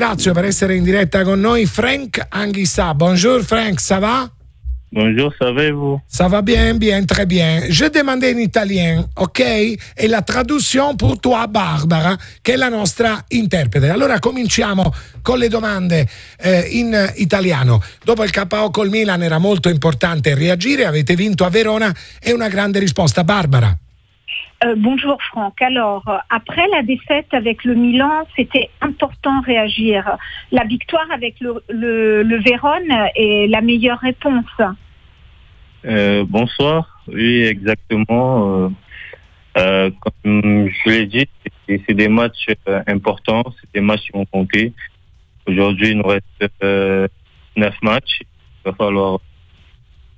ringrazio per essere in diretta con noi Franck Anguissa. Bonjour Franck, ça va? Bonjour, ça va et vous? Ça va bien, bien, très bien. Je demandais in italien, ok? E la traduzione pour toi, Barbara, che è la nostra interprete. Allora cominciamo con le domande in italiano. Dopo il KO col Milan era molto importante reagire, avete vinto a Verona e una grande risposta. Barbara. Bonjour Franck. Alors, après la défaite avec le Milan, c'était important de réagir. La victoire avec le Vérone est la meilleure réponse. Bonsoir. Oui, exactement. Comme je l'ai dit, c'est des matchs importants, c'est des matchs qui vont compter. Aujourd'hui, il nous reste 9 matchs. Il va falloir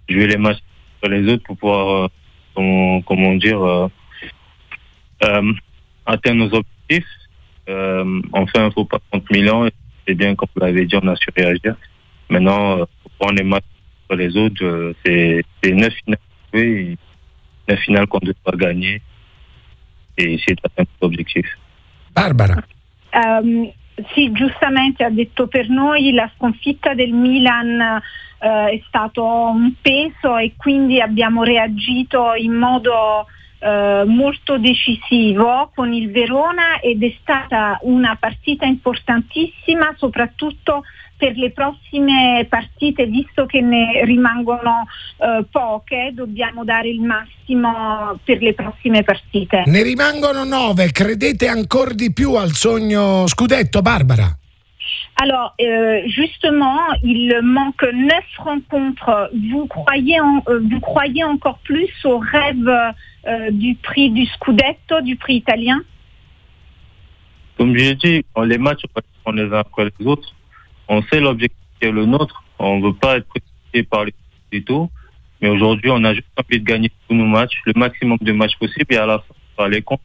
jouer les matchs sur les autres pour pouvoir, atteindre nos objectifs. Enfin, il ne faut pas contre Milan. C'est bien, comme vous l'avez dit, on a su réagir. Maintenant, pour prendre les matchs sur les autres, c'est 9 finales jouées, 9 finales qu'on doit gagner e essayer d'atteindre l'objectif. Barbara. Sì, giustamente ha detto, per noi la sconfitta del Milan è stato un peso e quindi abbiamo reagito in modo molto decisivo con il Verona ed è stata una partita importantissima soprattutto per le prossime partite, visto che ne rimangono poche, dobbiamo dare il massimo per le prossime partite. Ne rimangono 9, credete ancora di più al sogno scudetto, Barbara? Alors, justement, il manque 9 rencontres. Vous croyez encore plus au rêve du prix du Scudetto, du prix italien? Comme je l'ai dit, les matchs, on les a après les autres. On sait l'objectif qui est le nôtre. On ne veut pas être précipité par les Scudetto. Mais aujourd'hui, on a juste envie de gagner tous nos matchs, le maximum de matchs possible, et à la fin, on va les comptes.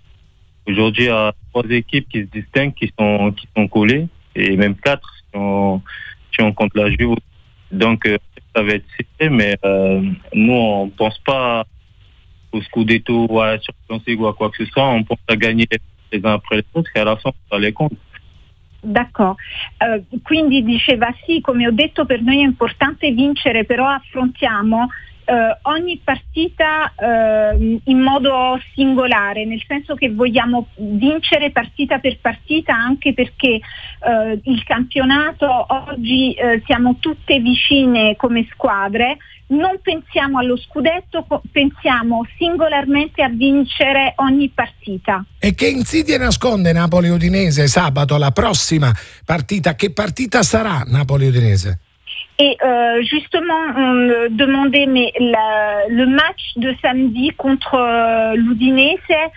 Aujourd'hui, il y a 3 équipes qui se distinguent, qui sont collées. Et même 4 si on compte la Juve. Donc ça va être serré, mais nous on ne pense pas au Scudetto ou à la Champions League ou à quoi que ce soit, on pense à gagner les uns après les autres et à la fin on va les compte. D'accordo, quindi diceva sì, come ho detto per noi è importante vincere, però affrontiamo ogni partita in modo singolare, nel senso che vogliamo vincere partita per partita, anche perché il campionato oggi siamo tutte vicine come squadre, non pensiamo allo scudetto, pensiamo singolarmente a vincere ogni partita. E che insidie nasconde Napoli-Udinese sabato, la prossima partita? Che partita sarà Napoli-Udinese? Et justement, on demandait, mais le match de samedi contre l'Udinese,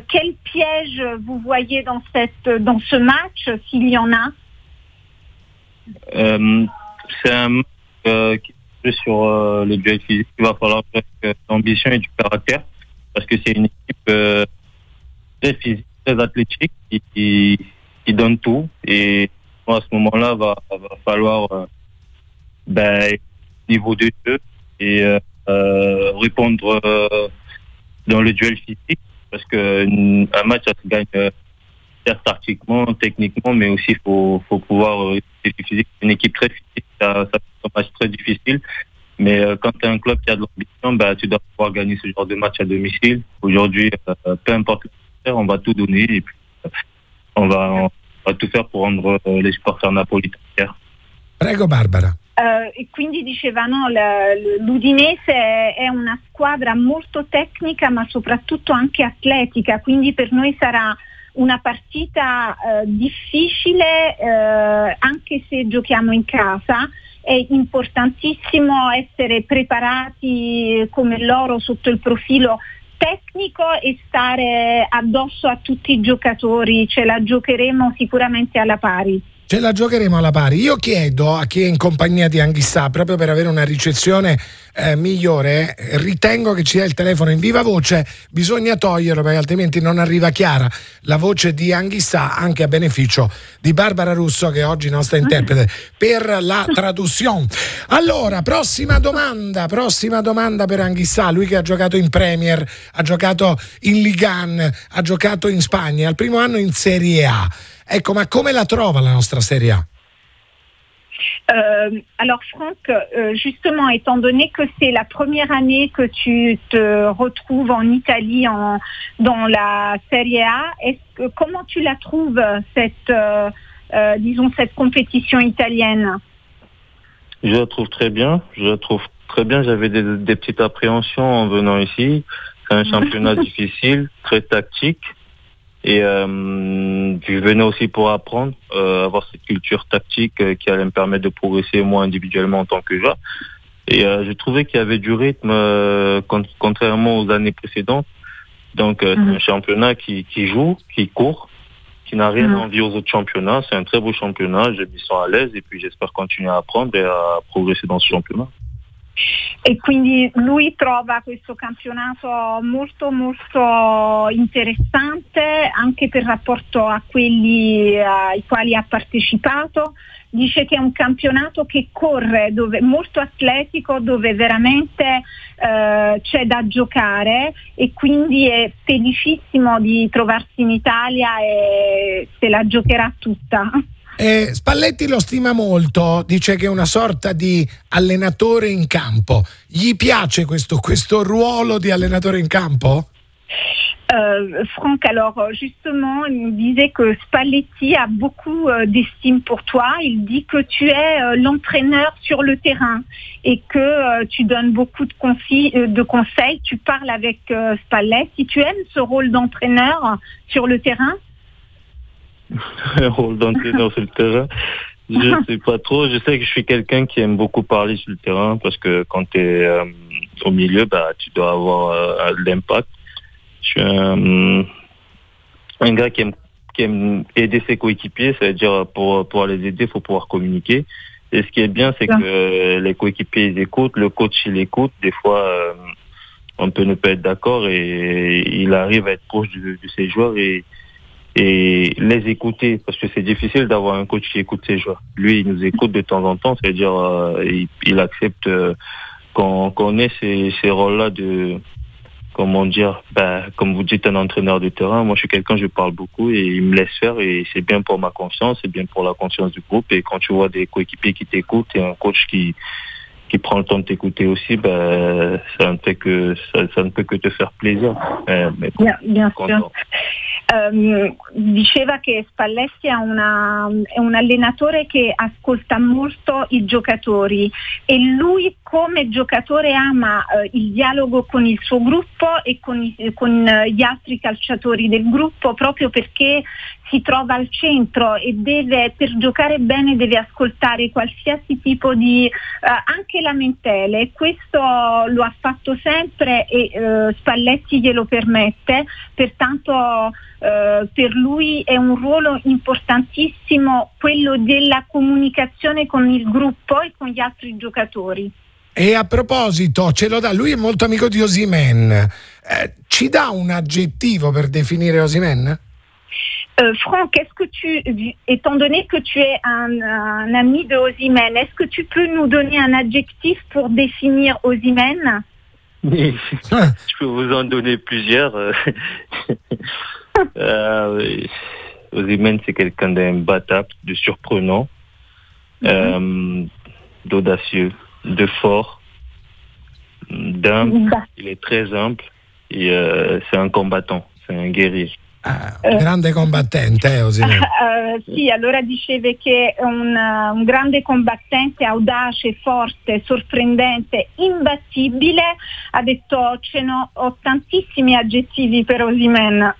quel piège vous voyez dans ce match, s'il y en a? C'est un match qui est sur le duel physique. Il va falloir faire l'ambition et du caractère, parce que c'est une équipe très physique, très athlétique, qui donne tout. Et à ce moment-là, va falloir niveau de jeu et répondre dans le duel physique, parce que un match ça se gagne certes tactiquement, techniquement, mais aussi faut pouvoir physique. Une équipe très physique, ça c'est un match très difficile, mais quand tu as un club qui a de l'ambition, tu dois pouvoir gagner ce genre de match à domicile. Aujourd'hui, peu importe l'adversaire, on va tout donner et puis on va tout faire pour rendre les supporters napolitani fiers. Prego Barbara. E quindi dicevano l'Udinese è una squadra molto tecnica ma soprattutto anche atletica, quindi per noi sarà una partita difficile anche se giochiamo in casa. È importantissimo essere preparati come loro sotto il profilo tecnico e stare addosso a tutti i giocatori, ce la giocheremo sicuramente alla pari. Ce la giocheremo alla pari. Io chiedo a chi è in compagnia di Anguissa, proprio per avere una ricezione migliore, ritengo che ci sia il telefono in viva voce, bisogna toglierlo perché altrimenti non arriva chiara la voce di Anghissà, anche a beneficio di Barbara Russo, che è oggi nostra interprete per la traduzione. Allora, prossima domanda per Anghissà, lui che ha giocato in Premier, ha giocato in Ligue 1, ha giocato in Spagna, al primo anno in Serie A. Ecco, ma come la trova la nostra Serie A? Alors Franck, justement, étant donné que c'est la première année que tu te retrouves en Italie dans la Serie A, comment tu la trouves cette compétition italienne? Je la trouve très bien. J'avais des petites appréhensions en venant ici. C'est un championnat difficile, très tactique. Et je venais aussi pour apprendre, avoir cette culture tactique qui allait me permettre de progresser moi individuellement en tant que joueur. Et je trouvais qu'il y avait du rythme contrairement aux années précédentes. Donc c'est un championnat qui joue, qui court, qui n'a rien à envier aux autres championnats. C'est un très beau championnat, je me sens à l'aise et puis j'espère continuer à apprendre et à progresser dans ce championnat. E quindi lui trova questo campionato molto molto interessante anche per rapporto a quelli ai quali ha partecipato. Dice che è un campionato che corre, molto atletico, dove veramente c'è da giocare, e quindi è felicissimo di trovarsi in Italia e se la giocherà tutta. Spalletti lo stima molto, dice che è una sorta di allenatore in campo. Gli piace questo ruolo di allenatore in campo? Franck, alors justement, il me disait que Spalletti a beaucoup d'estime pour toi. Il dit que tu es l'entraîneur sur le terrain et que tu donnes beaucoup de conseils. Tu parles avec Spalletti. Tu aimes ce rôle d'entraîneur sur le terrain? Un rôle d'entraîneur sur le terrain, je sais pas trop. Je sais que je suis quelqu'un qui aime beaucoup parler sur le terrain parce que quand tu es au milieu, tu dois avoir l'impact. Je suis un gars qui aime aider ses coéquipiers, c'est-à-dire pour les aider, il faut pouvoir communiquer. Et ce qui est bien, c'est que les coéquipiers ils écoutent, le coach il écoute. Des fois, on peut ne pas être d'accord et il arrive à être proche de ses joueurs et les écouter, parce que c'est difficile d'avoir un coach qui écoute ses joueurs. Lui, il nous écoute de temps en temps, c'est-à-dire il accepte qu'on ait ces rôles-là de, comment dire, comme vous dites, un entraîneur de terrain. Moi, je suis quelqu'un, je parle beaucoup et il me laisse faire et c'est bien pour ma confiance, c'est bien pour la confiance du groupe. Et quand tu vois des coéquipiers qui t'écoutent et un coach qui prend le temps de t'écouter aussi, ça ne peut que te faire plaisir. Bien sûr. Diceva che Spalletti è un allenatore che ascolta molto i giocatori e lui come giocatore ama il dialogo con il suo gruppo e con gli altri calciatori del gruppo, proprio perché si trova al centro e per giocare bene deve ascoltare qualsiasi tipo di anche lamentele, e questo lo ha fatto sempre e Spalletti glielo permette, pertanto per lui è un ruolo importantissimo quello della comunicazione con il gruppo e con gli altri giocatori. E a proposito, ce lo dà, lui è molto amico di Osimhen, ci dà un aggettivo per definire Osimhen? Franck, étant donné que tu es un ami de Osimhen, est-ce que tu peux nous donner un adjectif pour définir Osimhen? Je peux vous en donner plusieurs. Osimhen, c'est quelqu'un d'imbattable, de surprenant, d'audacieux, de fort, d'humble. Il est très humble et c'est un combattant, c'est un guerrier. Grande combattente, Osimhen. Sì, allora dicevi che è un grande combattente, audace, forte, sorprendente, imbattibile. Ha detto ho tantissimi aggettivi per Osimhen.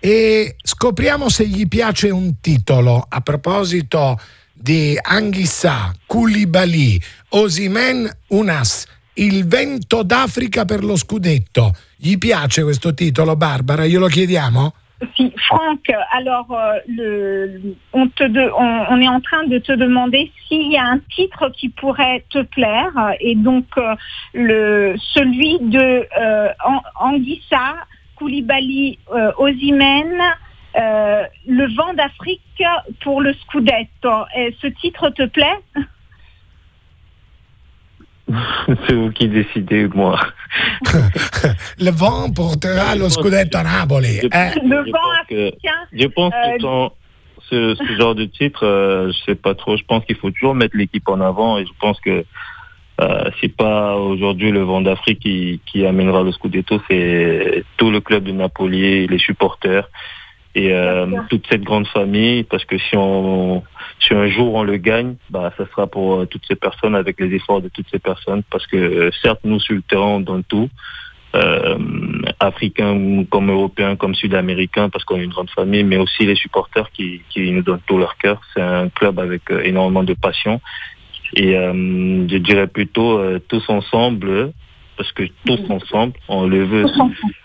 E scopriamo se gli piace un titolo a proposito di Anghissà, Koulibaly, Osimhen, Ounass, il vento d'Africa per lo scudetto. Gli piace questo titolo, Barbara? Glielo chiediamo? Si, Franck, alors on est en train de te demander s'il y a un titre qui pourrait te plaire, et donc celui de Anguissa, Koulibaly, Osimhen, le vent d'Afrique pour le Scudetto. Et ce titre te plaît? C'est vous qui décidez, moi. Le vent portera lo scudetto a Napoli. Le vent africain. Je pense que ce genre de titre, je sais pas trop. Je pense qu'il faut toujours mettre l'équipe en avant, et je pense que c'est pas aujourd'hui le vent d'Afrique qui amènera le scudetto, c'est tout le club de Napoli, les supporters et toute cette grande famille, parce que si un jour on le gagne, ça sera pour toutes ces personnes, avec les efforts de toutes ces personnes, parce que certes nous sur le terrain on donne tout, africains comme européens comme sud-américains, parce qu'on est une grande famille, mais aussi les supporters qui nous donnent tout leur cœur. C'est un club avec énormément de passion, et je dirais plutôt tous ensemble, parce que tous ensemble on le veut.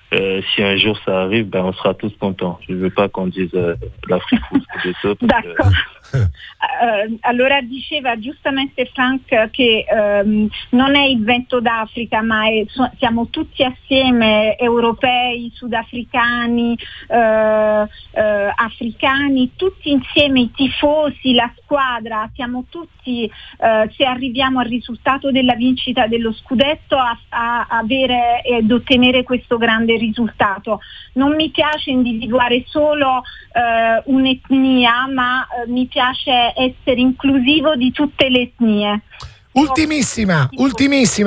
Si un jour ça arrive, on sera tous contents. Je ne veux pas qu'on dise l'Afrique ou Scudetto. D'accord. Allora diceva giustamente Frank che non è il vento d'Africa, ma siamo tutti assieme, europei, sudafricani, africani, tutti insieme, i tifosi, la squadra, siamo tutti, se arriviamo al risultato della vincita dello scudetto, a avere ed ottenere questo grande risultato. Non mi piace individuare solo un'etnia, ma mi piace essere inclusivo di tutte le etnie. Ultimissima,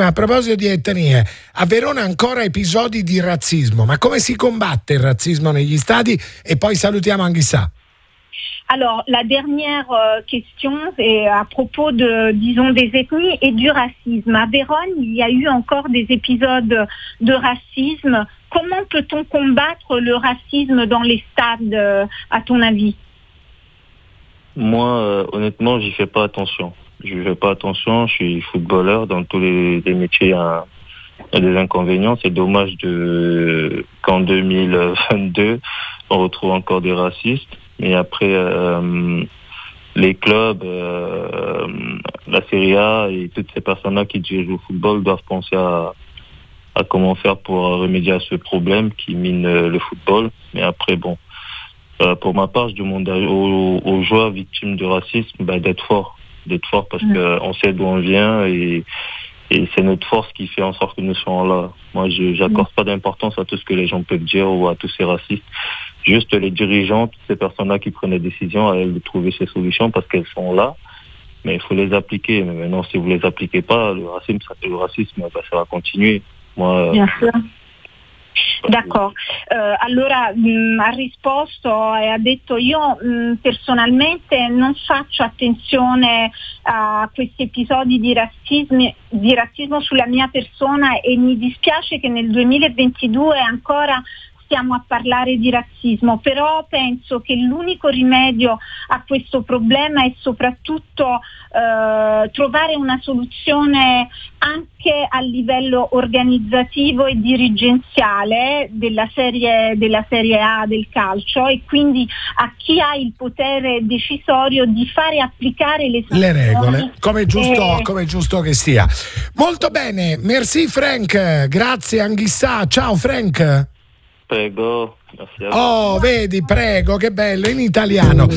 a proposito di etnie, a Verona ancora episodi di razzismo, ma come si combatte il razzismo negli stadi? E poi salutiamo Anguissa. Alors, la dernière question est à propos des ethnies et du racisme. À Vérone, il y a eu encore des épisodes de racisme. Comment peut-on combattre le racisme dans les stades, à ton avis? Moi, honnêtement, j'y fais pas attention. Je suis footballeur. Dans tous les métiers, il y a des inconvénients. C'est dommage qu'en 2022, on retrouve encore des racistes. Mais après, les clubs, la Serie A et toutes ces personnes-là qui dirigent le football doivent penser à comment faire pour remédier à ce problème qui mine le football. Mais après, pour ma part, je demande aux joueurs victimes de racisme d'être forts parce qu'on sait d'où on vient, et c'est notre force qui fait en sorte que nous soyons là. Moi, j'accorde pas d'importance à tout ce que les gens peuvent dire ou à tous ces racistes. Juste les dirigeants, toutes ces personnes-là qui prennent des décisions, à elles de trouver ces solutions parce qu'elles sont là, mais il faut les appliquer. Mais maintenant, si vous les appliquez pas, le racisme, ça va continuer. Moi, bien sûr. D'accordo, allora ha risposto e ha detto io personalmente non faccio attenzione a questi episodi di razzismo sulla mia persona, e mi dispiace che nel 2022 ancora stiamo a parlare di razzismo, però penso che l'unico rimedio a questo problema è soprattutto trovare una soluzione anche a livello organizzativo e dirigenziale della serie A del calcio, e quindi a chi ha il potere decisorio di fare applicare le regole, come è giusto che sia. Molto bene, merci Frank, grazie Anguissa, ciao Frank. Prego. Oh, vedi, prego, che bello, in italiano.